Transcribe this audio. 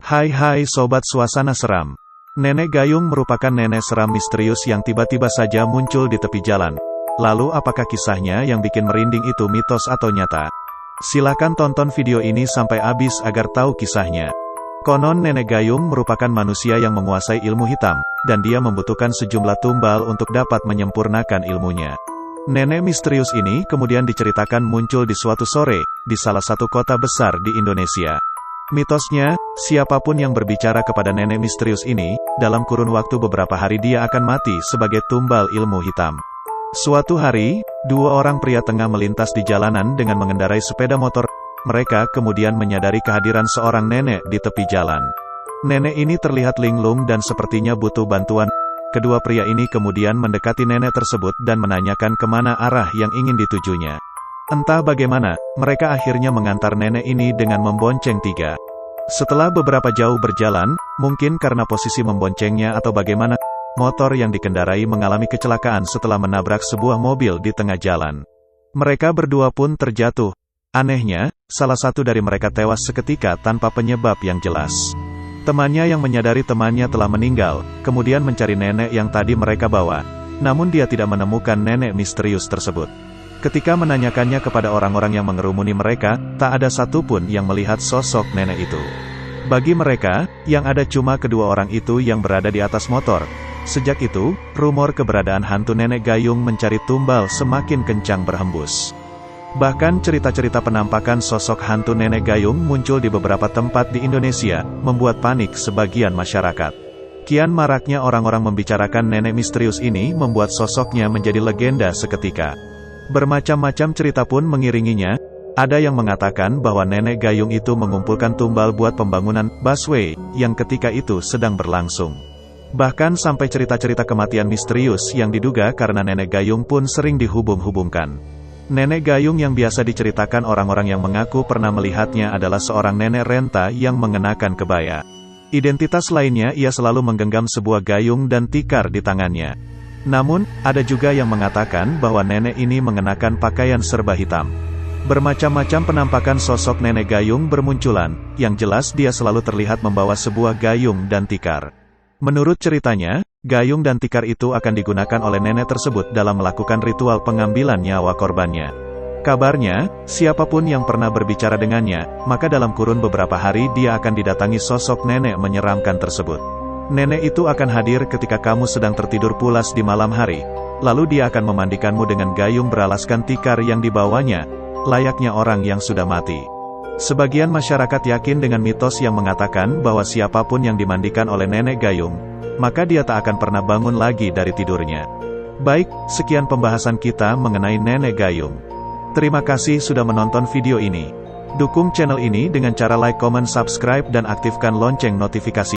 Hai sobat suasana seram. Nenek Gayung merupakan nenek seram misterius yang tiba-tiba saja muncul di tepi jalan. Lalu apakah kisahnya yang bikin merinding itu mitos atau nyata? Silakan tonton video ini sampai habis agar tahu kisahnya. Konon Nenek Gayung merupakan manusia yang menguasai ilmu hitam, dan dia membutuhkan sejumlah tumbal untuk dapat menyempurnakan ilmunya. Nenek misterius ini kemudian diceritakan muncul di suatu sore, di salah satu kota besar di Indonesia. Mitosnya, siapapun yang berbicara kepada nenek misterius ini, dalam kurun waktu beberapa hari dia akan mati sebagai tumbal ilmu hitam. Suatu hari, dua orang pria tengah melintas di jalanan dengan mengendarai sepeda motor. Mereka kemudian menyadari kehadiran seorang nenek di tepi jalan. Nenek ini terlihat linglung dan sepertinya butuh bantuan. Kedua pria ini kemudian mendekati nenek tersebut dan menanyakan kemana arah yang ingin ditujunya. Entah bagaimana, mereka akhirnya mengantar nenek ini dengan membonceng tiga. Setelah beberapa jauh berjalan, mungkin karena posisi memboncengnya atau bagaimana, motor yang dikendarai mengalami kecelakaan setelah menabrak sebuah mobil di tengah jalan. Mereka berdua pun terjatuh. Anehnya, salah satu dari mereka tewas seketika tanpa penyebab yang jelas. Temannya yang menyadari temannya telah meninggal, kemudian mencari nenek yang tadi mereka bawa. Namun dia tidak menemukan nenek misterius tersebut. Ketika menanyakannya kepada orang-orang yang mengerumuni mereka, tak ada satupun yang melihat sosok nenek itu. Bagi mereka, yang ada cuma kedua orang itu yang berada di atas motor. Sejak itu, rumor keberadaan hantu Nenek Gayung mencari tumbal semakin kencang berhembus. Bahkan cerita-cerita penampakan sosok hantu Nenek Gayung muncul di beberapa tempat di Indonesia, membuat panik sebagian masyarakat. Kian maraknya orang-orang membicarakan nenek misterius ini membuat sosoknya menjadi legenda seketika. Bermacam-macam cerita pun mengiringinya. Ada yang mengatakan bahwa Nenek Gayung itu mengumpulkan tumbal buat pembangunan busway yang ketika itu sedang berlangsung. Bahkan sampai cerita-cerita kematian misterius yang diduga karena Nenek Gayung pun sering dihubung-hubungkan. Nenek Gayung yang biasa diceritakan orang-orang yang mengaku pernah melihatnya adalah seorang nenek renta yang mengenakan kebaya. Identitas lainnya, ia selalu menggenggam sebuah gayung dan tikar di tangannya. Namun, ada juga yang mengatakan bahwa nenek ini mengenakan pakaian serba hitam. Bermacam-macam penampakan sosok Nenek Gayung bermunculan, yang jelas dia selalu terlihat membawa sebuah gayung dan tikar. Menurut ceritanya, gayung dan tikar itu akan digunakan oleh nenek tersebut dalam melakukan ritual pengambilan nyawa korbannya. Kabarnya, siapapun yang pernah berbicara dengannya, maka dalam kurun beberapa hari dia akan didatangi sosok nenek menyeramkan tersebut. Nenek itu akan hadir ketika kamu sedang tertidur pulas di malam hari. Lalu dia akan memandikanmu dengan gayung beralaskan tikar yang dibawanya, layaknya orang yang sudah mati. Sebagian masyarakat yakin dengan mitos yang mengatakan bahwa siapapun yang dimandikan oleh Nenek Gayung, maka dia tak akan pernah bangun lagi dari tidurnya. Baik, sekian pembahasan kita mengenai Nenek Gayung. Terima kasih sudah menonton video ini. Dukung channel ini dengan cara like, comment, subscribe, dan aktifkan lonceng notifikasi.